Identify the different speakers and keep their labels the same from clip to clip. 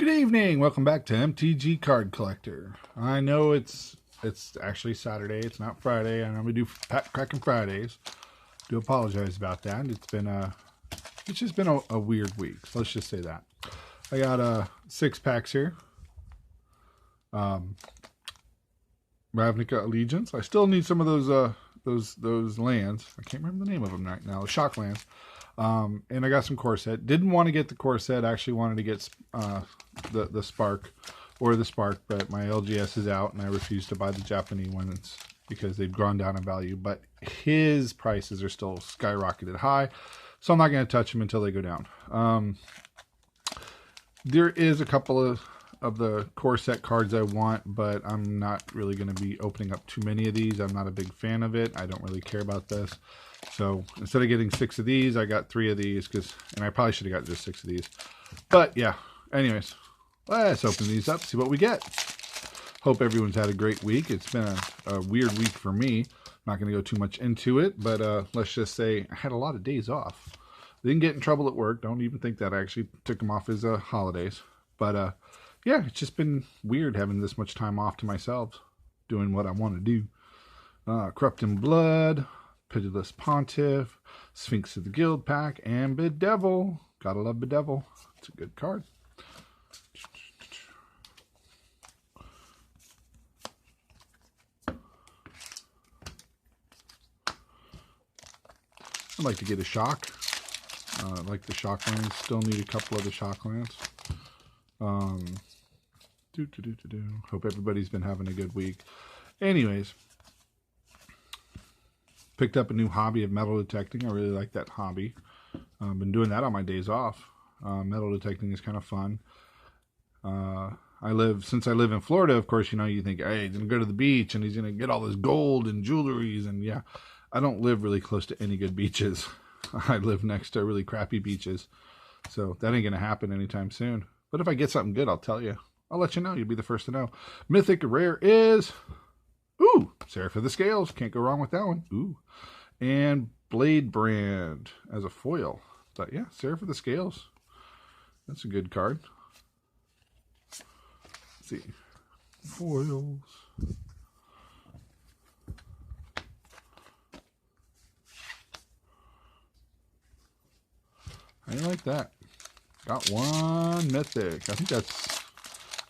Speaker 1: Good evening. Welcome back to MTG Card Collector. I know it's actually Saturday. It's not Friday. I normally do pack cracking Fridays. Do apologize about that. It's just been a weird week. So let's just say that. I got 6 packs here. Ravnica Allegiance. I still need some of those lands. I can't remember the name of them right now. Shock lands. And I got some core set. Didn't want to get the core set. I actually wanted to get the Spark or the Spark, but my LGS is out and I refuse to buy the Japanese ones because they've gone down in value. But his prices are still skyrocketed high, so I'm not going to touch them until they go down. There is a couple of the core set cards I want, but I'm not really going to be opening up too many of these. I'm not a big fan of it. I don't really care about this. So instead of getting 6 of these, I got 3 of these and I probably should have got just 6 of these. But yeah, anyways, let's open these up, see what we get. Hope everyone's had a great week. It's been a weird week for me. Not going to go too much into it, but let's just say I had a lot of days off. Didn't get in trouble at work. Don't even think that. I actually took them off as holidays. But yeah, it's just been weird having this much time off to myself, doing what I want to do. Corrupting Blood, Pitiless Pontiff, Sphinx of the Guild pack, and Bedevil. Gotta love Bedevil. It's a good card. I'd like to get a shock. I like the shock lands. Still need a couple of the shock lands. Hope everybody's been having a good week. Anyways, picked up a new hobby of metal detecting. I really like that hobby. I've been doing that on my days off. Metal detecting is kind of fun. Since I live in Florida, of course, you think, hey, he's gonna go to the beach and he's gonna get all this gold and jewelries, and yeah, I don't live really close to any good beaches. I live next to really crappy beaches, so that ain't gonna happen anytime soon. But if I get something good, I'll tell you. I'll let you know. You'll be the first to know. Mythic rare is, Seraph of the Scales. Can't go wrong with that one. Ooh. And Blade Brand as a foil. But yeah, Seraph of the Scales. That's a good card. Let's see. Foils. I like that. Got one Mythic. I think that's...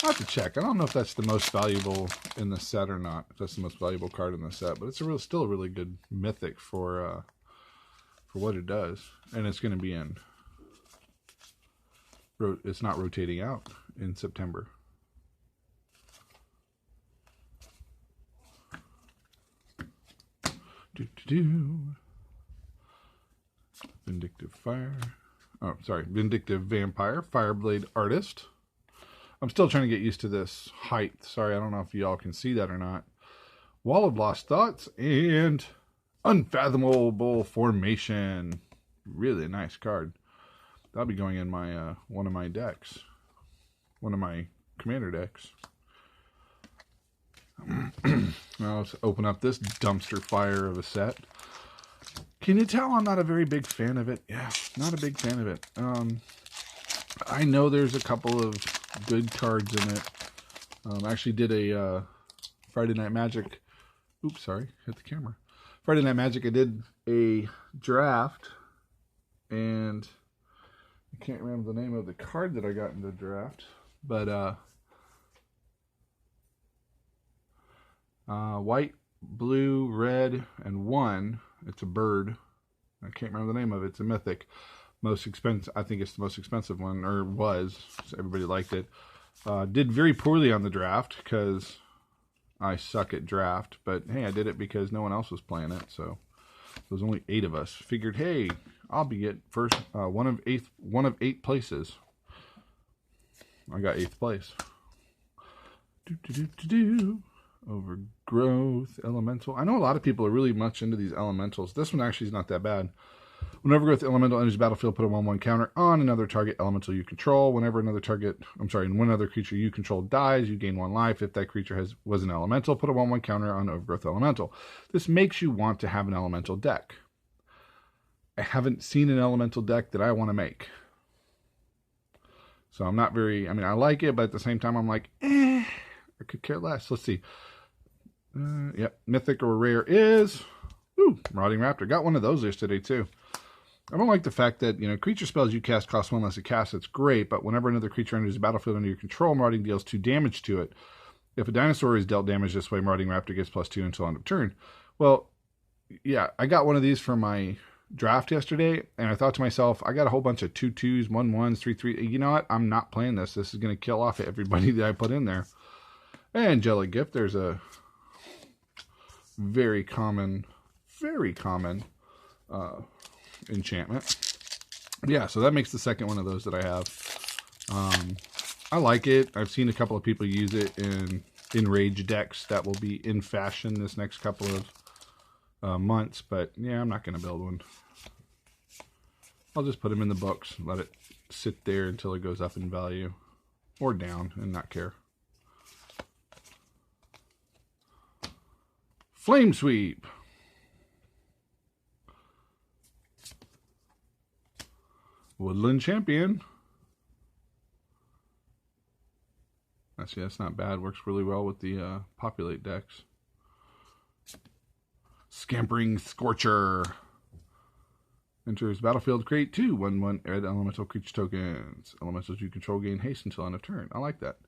Speaker 1: I'll have to check. I don't know if that's the most valuable in the set or not. If that's the most valuable card in the set, but it's still a really good Mythic for what it does, and it's going to be in. It's not rotating out in September. Vindictive Fire. Oh, sorry, Vindictive Vampire, Fireblade Artist. I'm still trying to get used to this height. Sorry, I don't know if y'all can see that or not. Wall of Lost Thoughts and Unfathomable Formation. Really nice card. That'll be going in my one of my decks. One of my commander decks. Now let's open up this dumpster fire of a set. Can you tell I'm not a very big fan of it? Yeah, not a big fan of it. I know there's a couple of good cards in it. I actually did a Friday Night Magic. Oops, sorry, hit the camera. Friday Night Magic, I did a draft, and I can't remember the name of the card that I got in the draft, but white, blue, red, and 1. It's a bird. I can't remember the name of it. It's a Mythic. Most expensive. I think it's the most expensive one, or was. So everybody liked it. Did very poorly on the draft because I suck at draft. But hey, I did it because no one else was playing it. So there was only 8 of us. Figured, hey, I'll be at first. One of 8 places. I got 8th place. Overgrowth, Elemental. I know a lot of people are really much into these Elementals. This one actually is not that bad. When Overgrowth Elemental enters the battlefield, put a 1/1 counter on another target Elemental you control. When one other creature you control dies, you gain 1 life. If that creature was an Elemental, put a 1/1 counter on Overgrowth Elemental. This makes you want to have an Elemental deck. I haven't seen an Elemental deck that I want to make. So I'm not very, I mean, I like it, but at the same time, I'm like, I could care less. Let's see. Yep, mythic or rare is, Marauding Raptor. Got one of those yesterday, too. I don't like the fact that, creature spells you cast cost 1 less to cast. It's great, but whenever another creature enters the battlefield under your control, Marauding deals 2 damage to it. If a dinosaur is dealt damage this way, Marauding Raptor gets +2 until end of turn. Well, yeah, I got one of these for my draft yesterday, and I thought to myself, I got a whole bunch of 2/2s, 1/1s, 3/3. You know what? I'm not playing this. This is going to kill off everybody that I put in there. Angelic Gift. There's a very common enchantment. Yeah, so that makes the second one of those that I have. I like it. I've seen a couple of people use it in rage decks that will be in fashion this next couple of months, but yeah, I'm not going to build one. I'll just put them in the books, let it sit there until it goes up in value or down and not care. Flame Sweep. Woodland Champion. Actually, that's not bad. Works really well with the populate decks. Scampering Scorcher. Enters battlefield, create 2 1/1 add elemental creature tokens. Elementals you control gain haste until end of turn. I like that.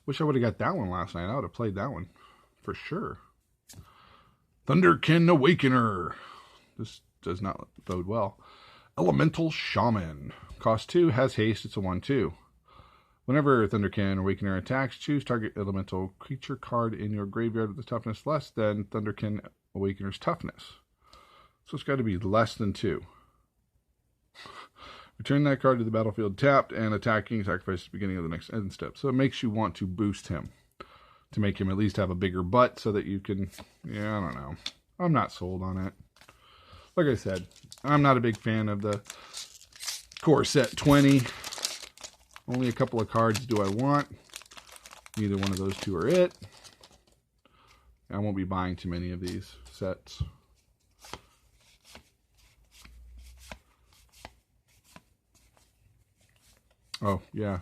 Speaker 1: Wish I would have got that one last night. I would have played that one for sure. Thunderkin Awakener. This does not bode well. Elemental Shaman. Cost 2, has haste. It's a 1/2. Whenever Thunderkin Awakener attacks, choose target elemental creature card in your graveyard with the toughness less than Thunderkin Awakener's toughness. So it's got to be less than 2. Return that card to the battlefield tapped and attacking, sacrifice at the beginning of the next end step. So it makes you want to boost him to make him at least have a bigger butt so that you can, I don't know. I'm not sold on it. Like I said, I'm not a big fan of the core set 20. Only a couple of cards do I want. Neither one of those two are it. I won't be buying too many of these sets. Oh, yeah.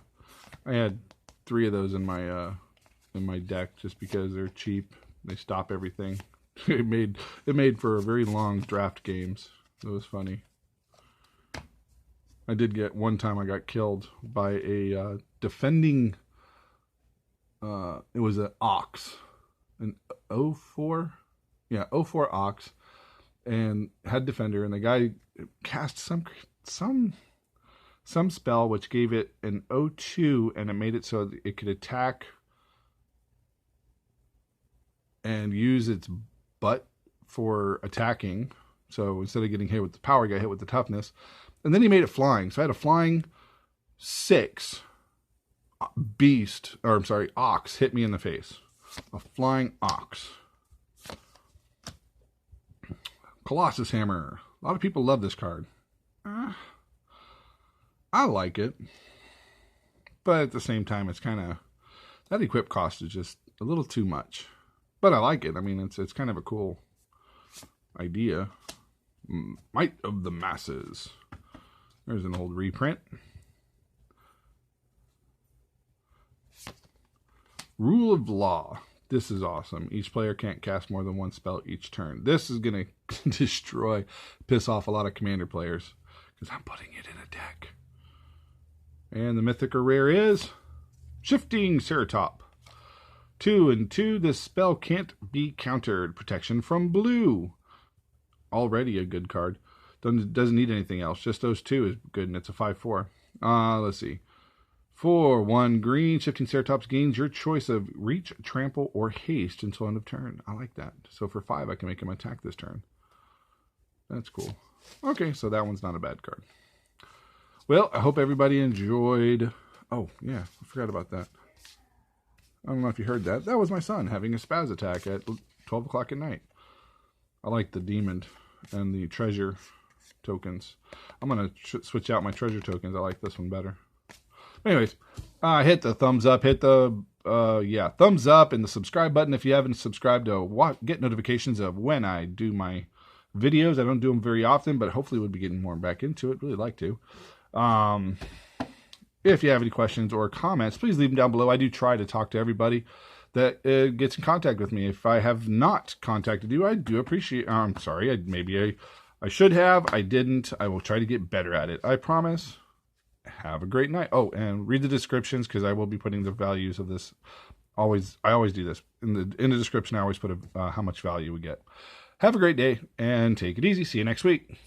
Speaker 1: I had 3 of those in my deck just because they're cheap. They stop everything. It made for a very long draft games. It was funny. I did get one time I got killed by a defending it was an Ox. An 04? Yeah, 04 Ox. And had defender, and the guy cast some spell which gave it an 02, and it made it so that it could attack and use its butt for attacking. So instead of getting hit with the power, I got hit with the toughness. And then he made it flying. So I had a flying 6 Ox hit me in the face. A flying Ox. Colossus Hammer. A lot of people love this card. I like it, but at the same time, it's kind of, that equip cost is just a little too much. But I like it. I mean, it's kind of a cool idea. Might of the Masses. There's an old reprint. Rule of Law. This is awesome. Each player can't cast more than 1 spell each turn. This is going to piss off a lot of Commander players because I'm putting it in a deck. And the mythic or rare is Shifting Ceratop. 2 and 2. This spell can't be countered. Protection from blue. Already a good card. Doesn't need anything else. Just those 2 is good, and it's a 5/4. Let's see. 4/1 green. Shifting Ceratops gains your choice of reach, trample, or haste until end of turn. I like that. So for 5, I can make him attack this turn. That's cool. Okay, so that one's not a bad card. Well, I hope everybody enjoyed. Oh, yeah, I forgot about that. I don't know if you heard that. That was my son having a spaz attack at 12 o'clock at night. I like the demon and the treasure tokens. I'm going to switch out my treasure tokens. I like this one better. Anyways, hit the thumbs up. Hit the, thumbs up and the subscribe button if you haven't subscribed to get notifications of when I do my videos. I don't do them very often, but hopefully we'll be getting more back into it. Really like to. If you have any questions or comments, please leave them down below. I do try to talk to everybody that gets in contact with me. If I have not contacted you, I do appreciate. I'm sorry. Maybe I should have. I didn't. I will try to get better at it. I promise. Have a great night. Oh, and read the descriptions because I will be putting the values of this. I always do this in the description. I always put how much value we get. Have a great day and take it easy. See you next week.